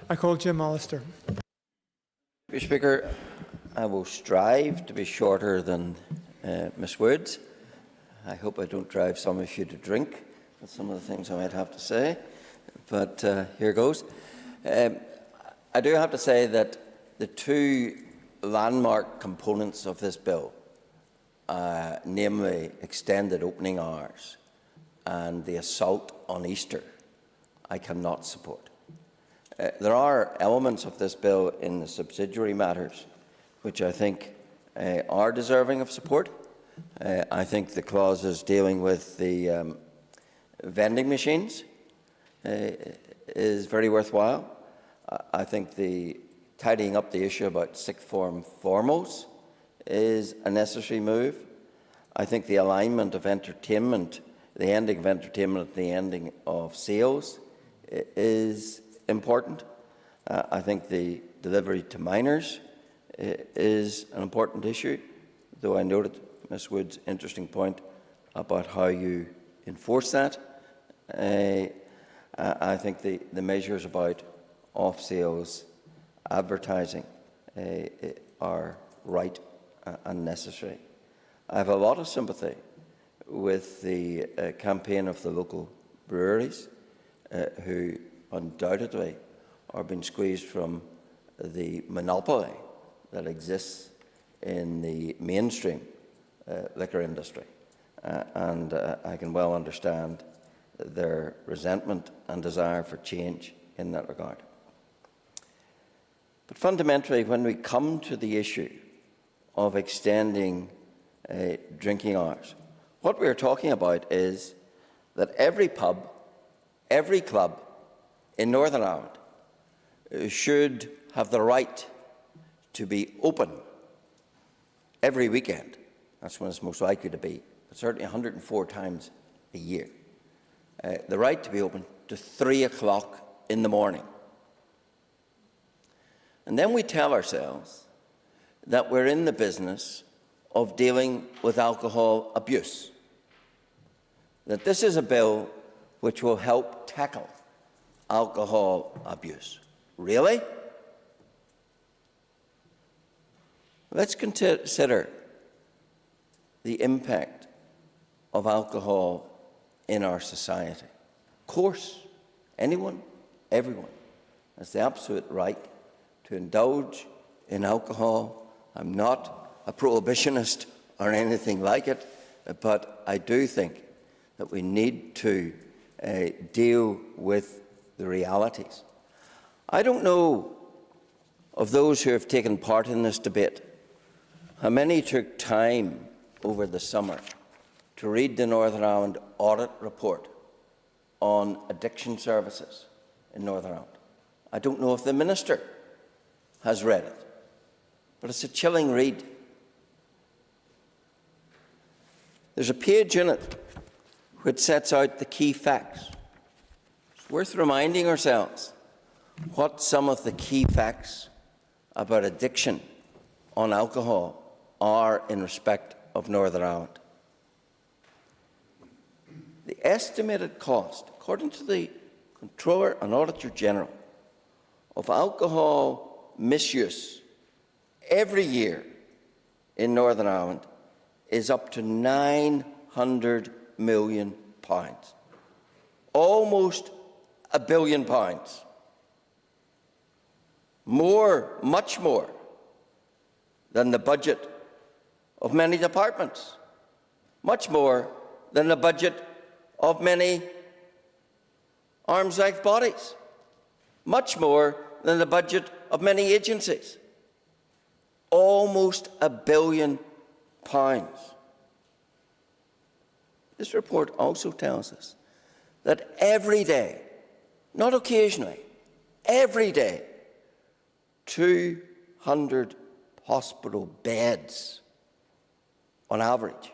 I call Jim Allister. Mr. Speaker, I will strive to be shorter than Ms Woods. I hope I don't drive some of you to drink. That's some of the things I might have to say, but here goes. I do have to say that the two landmark components of this bill, namely extended opening hours and the assault on Easter, I cannot support. There are elements of this bill in the subsidiary matters which I think are deserving of support. I think the clauses dealing with the vending machines is very worthwhile. I think the tidying up the issue about sixth form formals is a necessary move. I think the alignment of entertainment, the ending of entertainment, the ending of sales is important. I think the delivery to minors is an important issue, though I noted Ms Wood's interesting point about how you enforce that. I think the measures about off-sales advertising are right and necessary. I have a lot of sympathy with the campaign of the local breweries who undoubtedly are being squeezed from the monopoly that exists in the mainstream liquor industry. And I can well understand their resentment and desire for change in that regard. But fundamentally, when we come to the issue of extending drinking hours, what we are talking about is that every pub, every club in Northern Ireland should have the right to be open every weekend. That's when it's most likely to be, but certainly 104 times a year. The right to be open to 3 o'clock in the morning. And then we tell ourselves that we're in the business of dealing with alcohol abuse, that this is a bill which will help tackle alcohol abuse. Really? Let's consider the impact of alcohol in our society. Of course, anyone, everyone has the absolute right to indulge in alcohol. I'm not a prohibitionist or anything like it, but I do think that we need to deal with the realities. I don't know of those who have taken part in this debate how many took time over the summer to read the Northern Ireland audit report on addiction services in Northern Ireland. I don't know if the Minister has read it, but it's a chilling read. There's a page in it which sets out the key facts. It's worth reminding ourselves what some of the key facts about addiction on alcohol are in respect of Northern Ireland. The estimated cost, according to the Controller and Auditor General, of alcohol misuse every year in Northern Ireland is up to £900 million. Almost £1 billion. More, much more, than the budget of many departments. Much more than the budget of many arm's-length bodies. Much more than the budget of many agencies. Almost £1 billion. This report also tells us that every day, not occasionally, every day, 200 hospital beds, on average,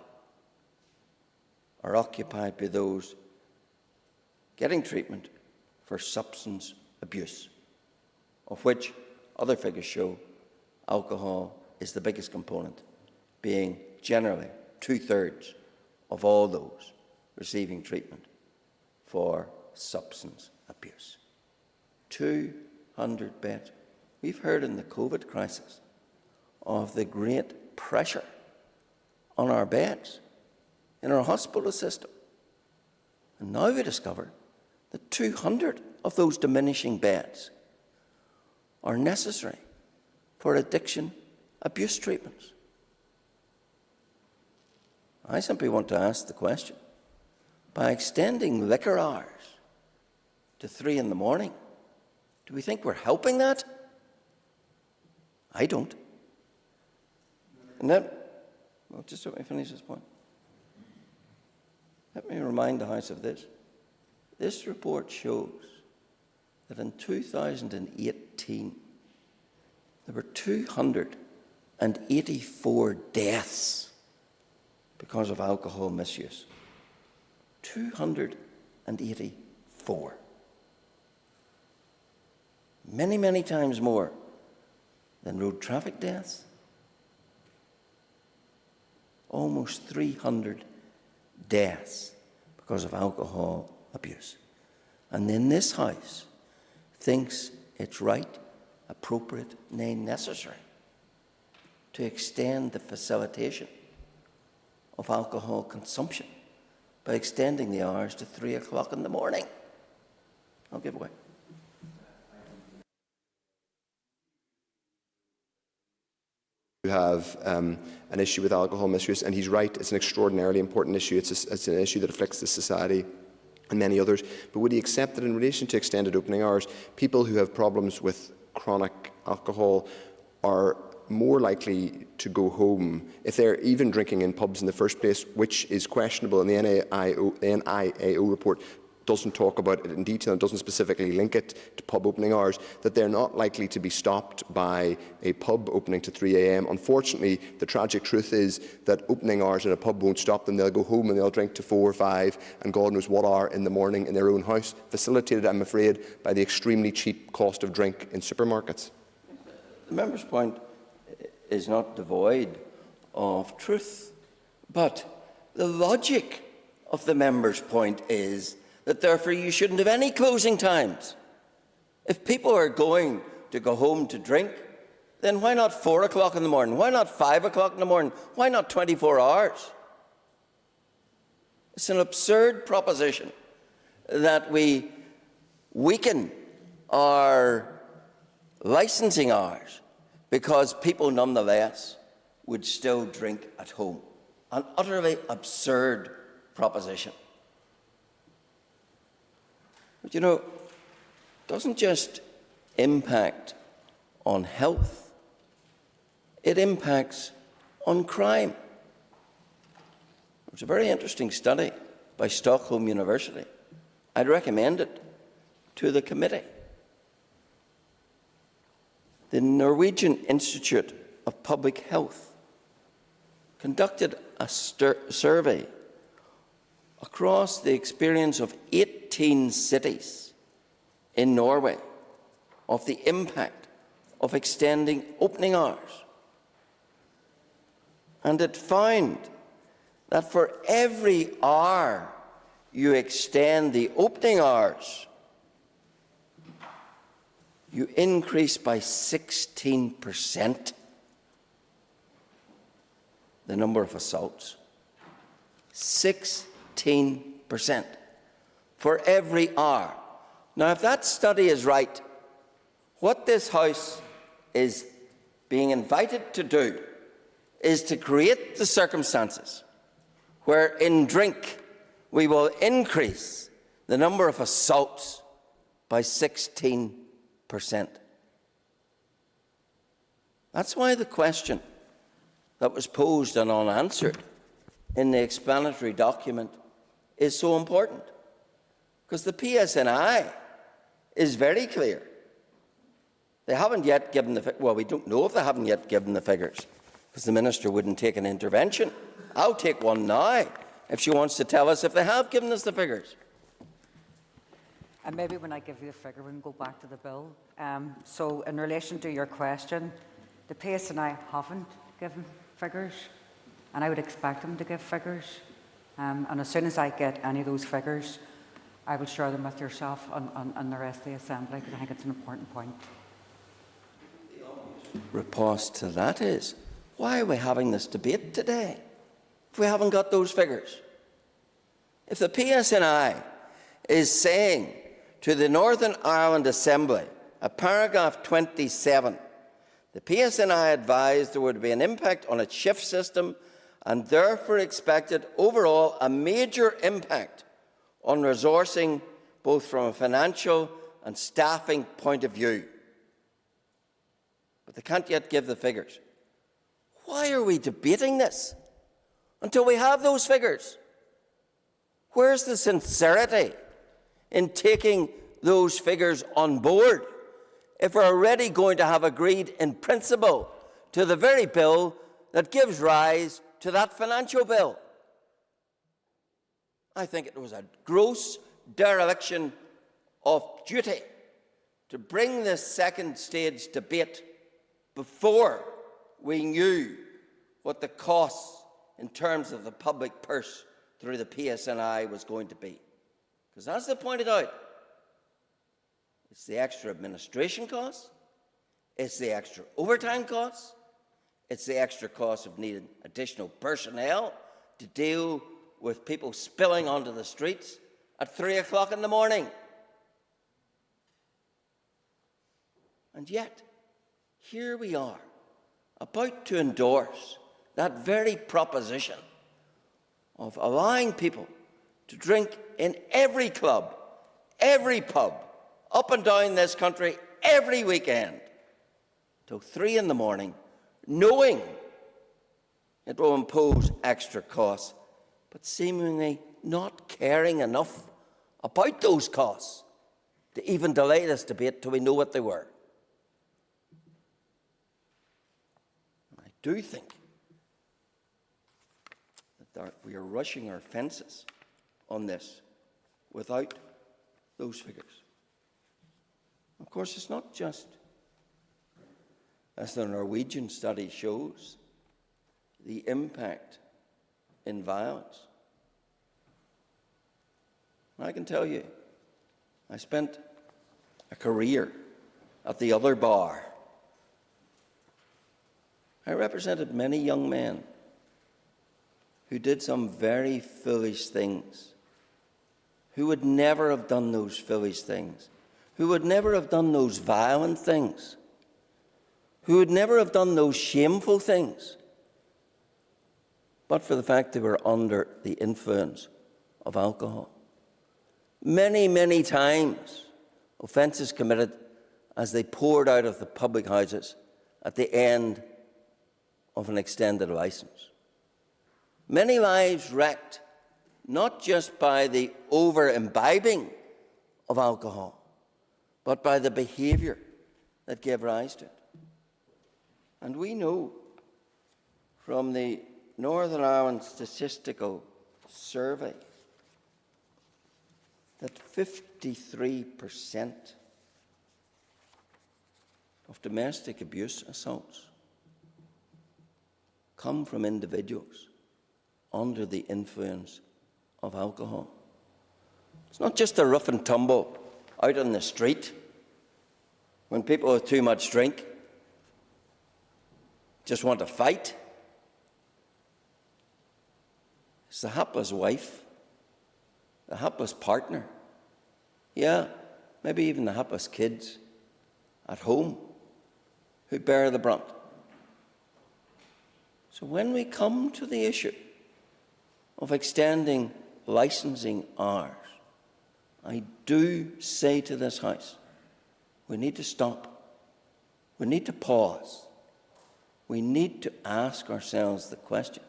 are occupied by those getting treatment for substance abuse, of which other figures show alcohol is the biggest component, being generally 2/3 of all those receiving treatment for substance abuse. 2 200 beds. We've heard in the COVID crisis of the great pressure on our beds in our hospital system. And now we discover that 200 of those diminishing beds are necessary for addiction abuse treatments. I simply want to ask the question, by extending liquor hours to 3 in the morning, do we think we're helping that? I don't. And then, well, just let me finish this point. Let me remind the House of this. This report shows that in 2018, there were 284 deaths because of alcohol misuse. 284. Many, many times more than road traffic deaths. Almost 300 deaths because of alcohol abuse. And then this House thinks it's right, appropriate, nay, necessary to extend the facilitation of alcohol consumption by extending the hours to 3 o'clock in the morning. I'll give away. You have an issue with alcohol misuse, and he's right, it's an extraordinarily important issue. It's an issue that afflicts the society and many others. But would he accept that in relation to extended opening hours, people who have problems with chronic alcohol are more likely to go home if they're even drinking in pubs in the first place, which is questionable, and the NIAO report doesn't talk about it in detail and doesn't specifically link it to pub opening hours, that they're not likely to be stopped by a pub opening to 3 a.m. Unfortunately, the tragic truth is that opening hours in a pub won't stop them. They'll go home and they'll drink to 4 or 5 and God knows what hour in the morning in their own house, facilitated, I'm afraid, by the extremely cheap cost of drink in supermarkets. The member's point is not devoid of truth, but the logic of the member's point is that therefore you shouldn't have any closing times. If people are going to go home to drink, then why not 4 o'clock in the morning? Why not 5 o'clock in the morning? Why not 24 hours? It's an absurd proposition that we weaken our licensing hours because people nonetheless would still drink at home. An utterly absurd proposition. But it doesn't just impact on health, it impacts on crime. It was a very interesting study by Stockholm University. I'd recommend it to the committee. The Norwegian Institute of Public Health conducted a survey across the experience of 18 cities in Norway of the impact of extending opening hours. And it found that for every hour you extend the opening hours, you increase by 16% the number of assaults. 16% for every hour. Now, if that study is right, what this House is being invited to do is to create the circumstances where in drink we will increase the number of assaults by 16%. That's why the question that was posed and unanswered in the explanatory document is so important. Because the PSNI is very clear. They haven't yet given the well, we don't know if they haven't yet given the figures, because the Minister wouldn't take an intervention. I'll take one now if she wants to tell us if they have given us the figures. And maybe when I give you the figure, we can go back to the bill. So in relation to your question, the PSNI haven't given figures, and I would expect them to give figures. And as soon as I get any of those figures, I will share them with yourself and the rest of the Assembly, because I think it's an important point. Riposte to that is, why are we having this debate today if we haven't got those figures? If the PSNI is saying to the Northern Ireland Assembly, at paragraph 27, the PSNI advised there would be an impact on its shift system and therefore expected overall a major impact on resourcing, both from a financial and staffing point of view. But they can't yet give the figures. Why are we debating this until we have those figures? Where's the sincerity in taking those figures on board if we're already going to have agreed in principle to the very bill that gives rise to that financial bill? I think it was a gross dereliction of duty to bring this second stage debate before we knew what the costs in terms of the public purse through the PSNI was going to be. Because as they pointed out, it's the extra administration costs, it's the extra overtime costs, it's the extra cost of needing additional personnel to deal with people spilling onto the streets at 3 o'clock in the morning. And yet, here we are, about to endorse that very proposition of allowing people to drink in every club, every pub, up and down this country, every weekend, till 3 in the morning, knowing it will impose extra costs, but seemingly not caring enough about those costs to even delay this debate till we know what they were. I do think that we are rushing our fences on this without those figures. Of course, it's not just, as the Norwegian study shows, the impact in violence. And I can tell you, I spent a career at the other bar. I represented many young men who did some very foolish things, who would never have done those foolish things, who would never have done those violent things, who would never have done those shameful things, but for the fact they were under the influence of alcohol. Many, many times, offences committed as they poured out of the public houses at the end of an extended licence. Many lives wrecked, not just by the over-imbibing of alcohol, but by the behaviour that gave rise to it. And we know from the Northern Ireland Statistical Survey that 53% of domestic abuse assaults come from individuals under the influence of alcohol. It's not just a rough and tumble out on the street when people with too much drink just want to fight. It's the hapless wife, the hapless partner, maybe even the hapless kids at home who bear the brunt. So when we come to the issue of extending licensing hours, I do say to this House, we need to stop. We need to pause. We need to ask ourselves the question,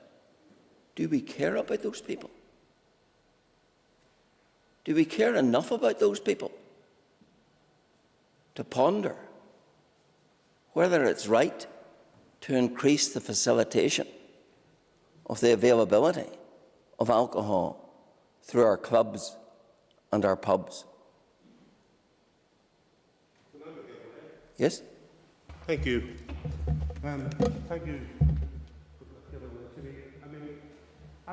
do we care about those people? Do we care enough about those people to ponder whether it's right to increase the facilitation of the availability of alcohol through our clubs and our pubs? Yes? Thank you. Thank you. I mean,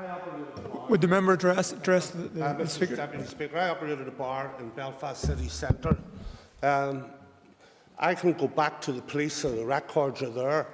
Would the member address the Mr. Speaker? Deputy Speaker, I operated a bar in Belfast city centre. I can go back to the police and the records are there.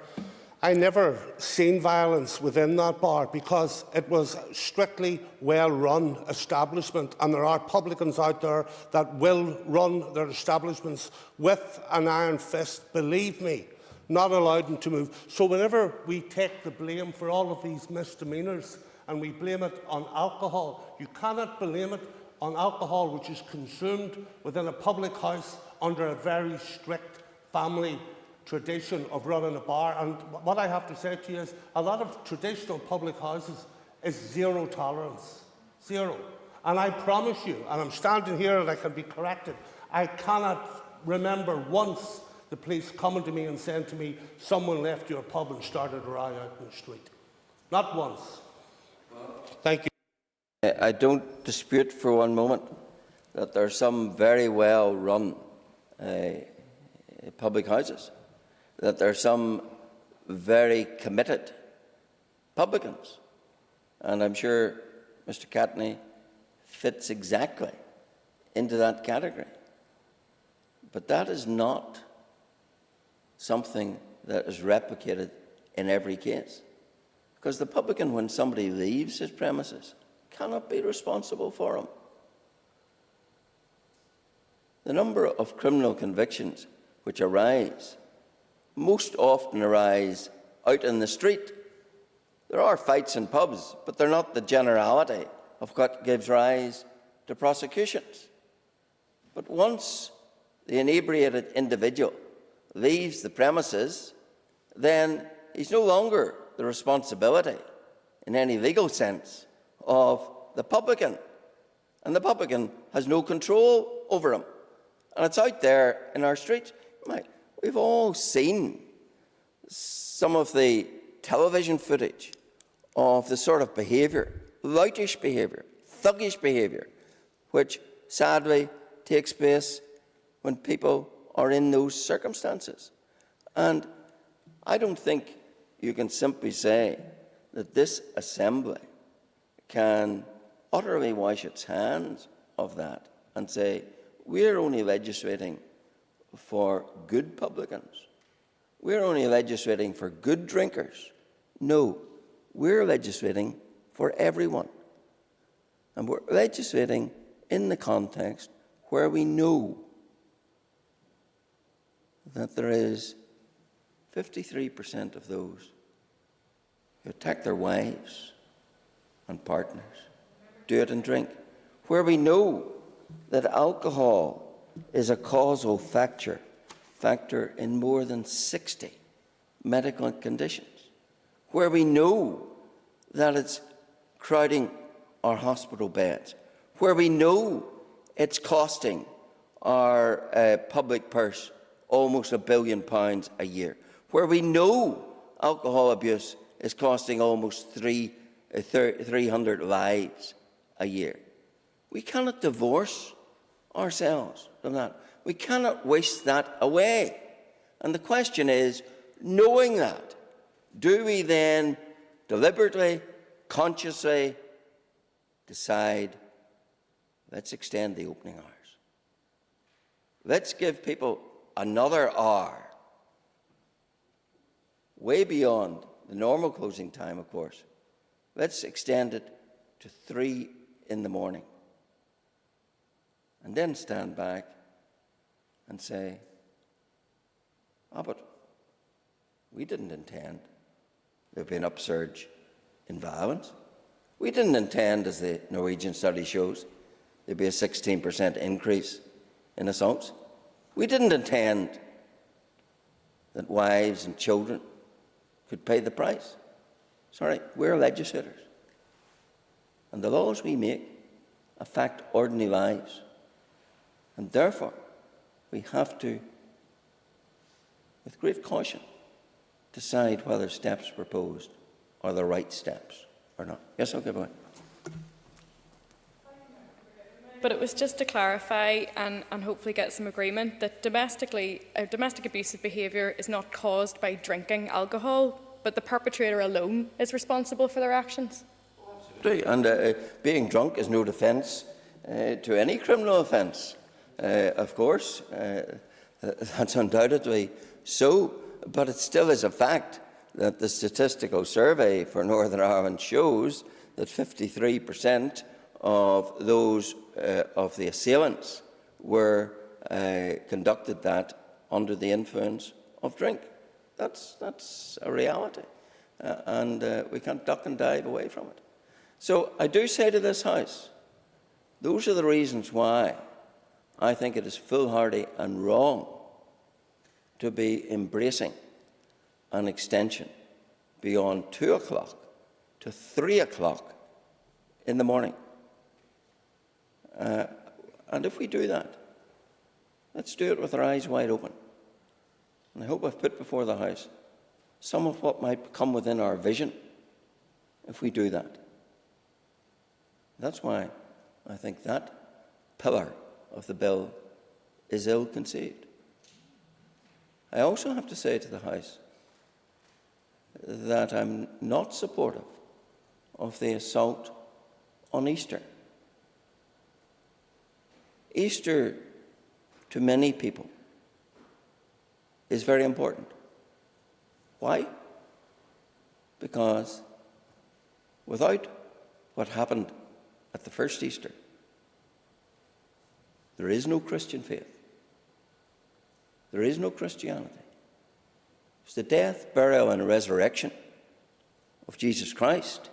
I never seen violence within that bar because it was a strictly well-run establishment, and there are publicans out there that will run their establishments with an iron fist, believe me, not allowed them to move. So whenever we take the blame for all of these misdemeanours and we blame it on alcohol, you cannot blame it on alcohol which is consumed within a public house under a very strict family tradition of running a bar. And what I have to say to you is a lot of traditional public houses is zero tolerance. Zero. And I promise you, and I'm standing here and I can be corrected, I cannot remember once the police coming to me and saying to me, someone left your pub and started a riot out in the street. Not once. Thank you. I don't dispute for one moment that there are some very well run public houses, that there are some very committed publicans, and I'm sure Mr. Catney fits exactly into that category. But that is not something that is replicated in every case, because the publican, when somebody leaves his premises, cannot be responsible for him. The number of criminal convictions which arise most often arise out in the street. There are fights in pubs, but they're not the generality of what gives rise to prosecutions. But once the inebriated individual leaves the premises, then he's no longer the responsibility, in any legal sense, of the publican. And the publican has no control over him. And it's out there in our streets. We've all seen some of the television footage of the sort of behaviour, loutish behaviour, thuggish behaviour, which sadly takes place when people are in those circumstances. And I don't think you can simply say that this Assembly can utterly wash its hands of that and say, we're only legislating for good publicans. We're only legislating for good drinkers. No, we're legislating for everyone. And we're legislating in the context where we know that there is 53% of those who attack their wives and partners, do it and drink, where we know that alcohol is a causal factor in more than 60 medical conditions, where we know that it's crowding our hospital beds, where we know it's costing our public purse almost £1 billion a year, where we know alcohol abuse is costing almost 300 lives a year. We cannot divorce ourselves from that. We cannot wish that away. And the question is, knowing that, do we then deliberately, consciously decide, let's extend the opening hours. Let's give people another hour, way beyond the normal closing time, of course. Let's extend it to 3 in the morning. And then stand back and say, but we didn't intend there'd be an upsurge in violence. We didn't intend, as the Norwegian study shows, there'd be a 16% increase in assaults. We didn't intend that wives and children could pay the price. Sorry, we're legislators. And the laws we make affect ordinary lives. And therefore, we have to, with great caution, decide whether steps proposed are the right steps or not. Yes, I'll give away. But it was just to clarify and hopefully get some agreement that domestic abusive behaviour is not caused by drinking alcohol, but the perpetrator alone is responsible for their actions. And being drunk is no defence to any criminal offence. Of course, that's undoubtedly so, but it still is a fact that the statistical survey for Northern Ireland shows that 53% of those of the assailants were conducted that under the influence of drink. That's a reality, and we can't duck and dive away from it. So I do say to this House, those are the reasons why I think it is foolhardy and wrong to be embracing an extension beyond 2 o'clock to 3 o'clock in the morning. And if we do that, let's do it with our eyes wide open. And I hope I've put before the House some of what might come within our vision if we do that. That's why I think that pillar of the bill is ill-conceived. I also have to say to the House that I'm not supportive of the assault on Easter. Easter, to many people, is very important. Why? Because without what happened at the first Easter, there is no Christian faith. There is no Christianity. It's the death, burial, and resurrection of Jesus Christ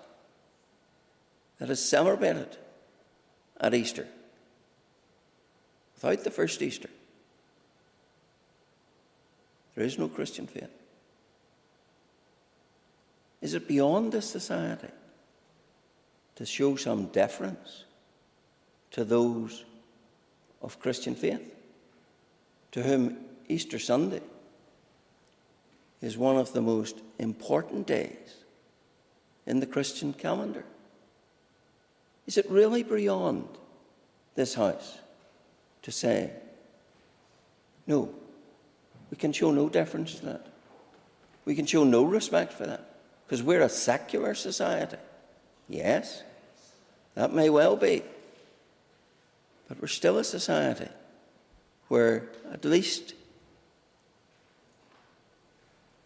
that is celebrated at Easter. Without the first Easter, there is no Christian faith. Is it beyond this society to show some deference to those of Christian faith, to whom Easter Sunday is one of the most important days in the Christian calendar? Is it really beyond this House to say, no, we can show no deference to that? We can show no respect for that, because we're a secular society. Yes, that may well be. But we're still a society where, at least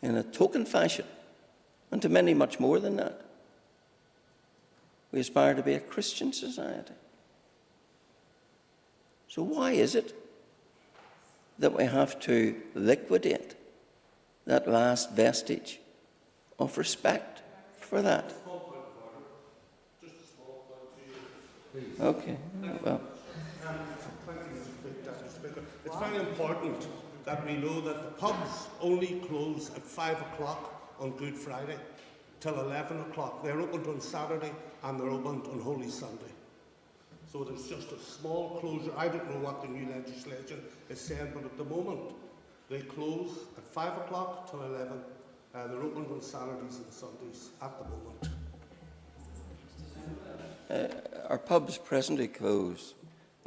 in a token fashion, and to many much more than that, we aspire to be a Christian society. So why is it that we have to liquidate that last vestige of respect for that? Okay, well. It's very important that we know that the pubs only close at 5 o'clock on Good Friday till 11 o'clock. They're opened on Saturday and they're opened on Holy Sunday. So there's just a small closure. I don't know what the new legislation is saying, but at the moment they close at 5 o'clock till 11 and they're opened on Saturdays and Sundays at the moment. Our pubs presently close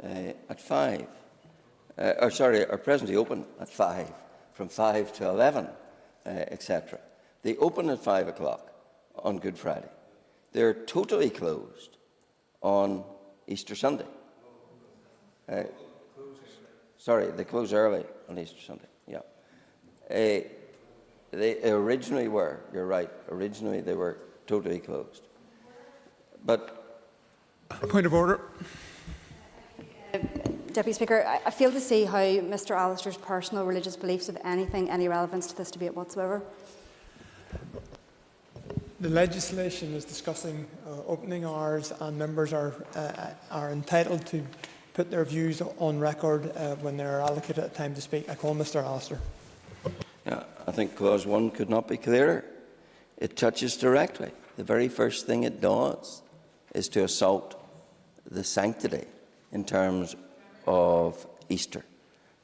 at 5. Are presently open at 5, from 5 to 11, etc. They open at 5 o'clock on Good Friday. They're totally closed on Easter Sunday. They close early on Easter Sunday, yeah. They originally were, you're right, originally they were totally closed. But point of order. Deputy Speaker, I fail to see how Mr Allister's personal religious beliefs have any relevance to this debate whatsoever. The legislation is discussing opening hours, and members are entitled to put their views on record when they are allocated a time to speak. I call Mr Allister. Yeah, I think Clause 1 could not be clearer. It touches directly. The very first thing it does is to assault the sanctity in terms of Easter.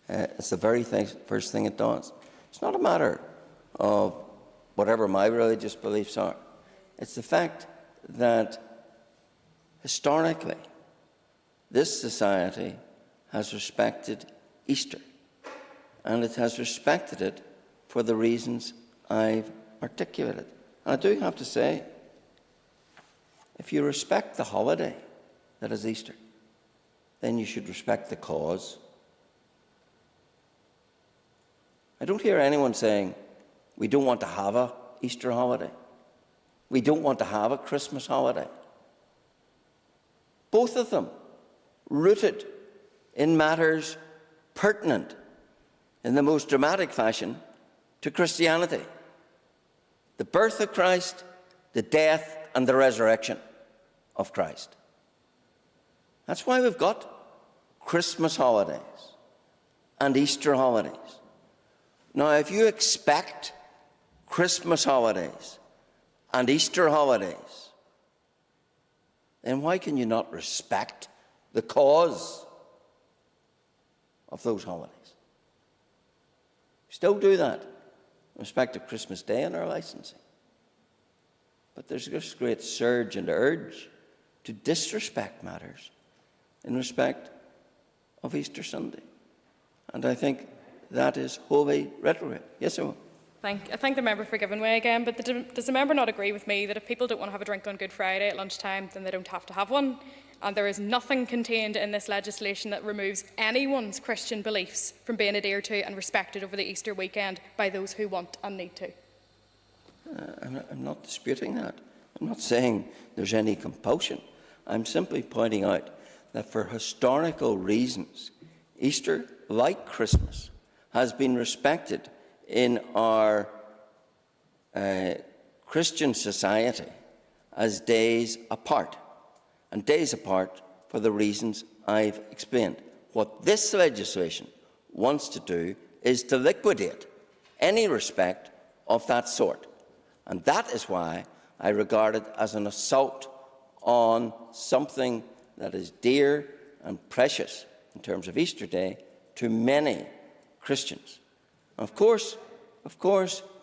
It's the very first thing it does. It's not a matter of whatever my religious beliefs are. It's the fact that historically this society has respected Easter, and it has respected it for the reasons I've articulated. And I do have to say, if you respect the holiday that is Easter, then you should respect the cause. I don't hear anyone saying, we don't want to have a Easter holiday. We don't want to have a Christmas holiday. Both of them rooted in matters pertinent in the most dramatic fashion to Christianity. The birth of Christ, the death and the resurrection of Christ. That's why we've got Christmas holidays and Easter holidays. Now, if you expect Christmas holidays and Easter holidays, then why can you not respect the cause of those holidays? We still do that in respect of Christmas Day and our licensing. But there's this great surge and urge to disrespect matters in respect of Easter Sunday. And I think that is holy rhetoric. Yes, sir. I thank the member for giving way again, but does the member not agree with me that if people don't want to have a drink on Good Friday at lunchtime, then they don't have to have one? And there is nothing contained in this legislation that removes anyone's Christian beliefs from being adhered to and respected over the Easter weekend by those who want and need to. I'm not disputing that. I'm not saying there's any compulsion. I'm simply pointing out that for historical reasons, Easter, like Christmas, has been respected in our Christian society as days apart, and days apart for the reasons I've explained. What this legislation wants to do is to liquidate any respect of that sort, and that is why I regard it as an assault on something that is dear and precious in terms of Easter Day to many Christians. Of course,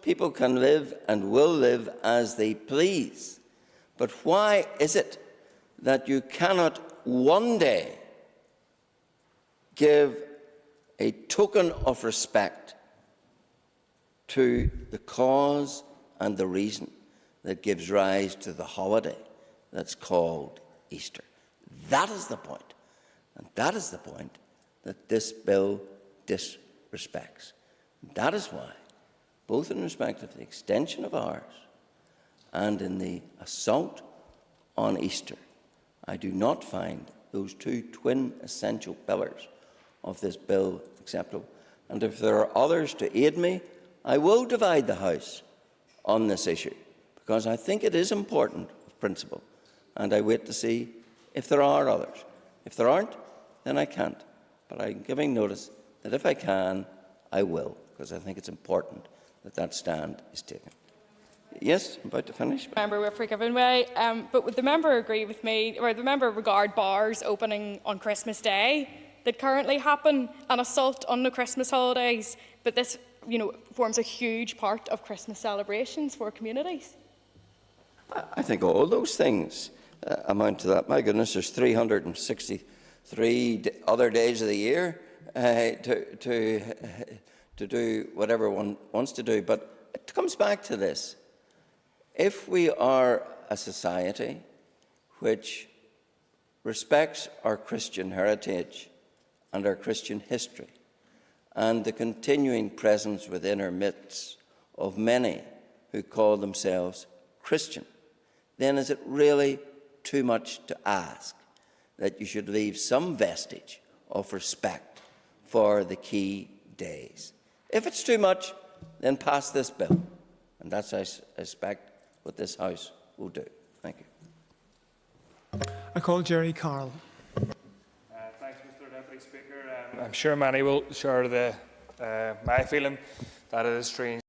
people can live and will live as they please. But why is it that you cannot one day give a token of respect to the cause and the reason that gives rise to the holiday that's called Easter? That is the point. And that is the point that this bill disrespects. That is why, both in respect of the extension of ours and in the assault on Easter, I do not find those two twin essential pillars of this bill acceptable. And if there are others to aid me, I will divide the House on this issue, because I think it is important of principle, and I wait to see if there are others. If there aren't, then I can't. But I'm giving notice that if I can, I will, because I think it's important that that stand is taken. Yes, I'm about to finish. Member, we're forgiven way. But would the member agree with me, or the member regard bars opening on Christmas Day that currently happen an assault on the Christmas holidays? But this, forms a huge part of Christmas celebrations for communities. I think all those things amount to that. My goodness, there's 363 other days of the year to do whatever one wants to do. But it comes back to this. If we are a society which respects our Christian heritage and our Christian history and the continuing presence within our midst of many who call themselves Christian, then is it really too much to ask that you should leave some vestige of respect for the key days? If it's too much, then pass this bill. And that's, I expect, what this House will do. Thank you. I call Jerry Carroll. Thanks, Mr. Deputy Speaker. I'm sure many will share my feeling that it is strange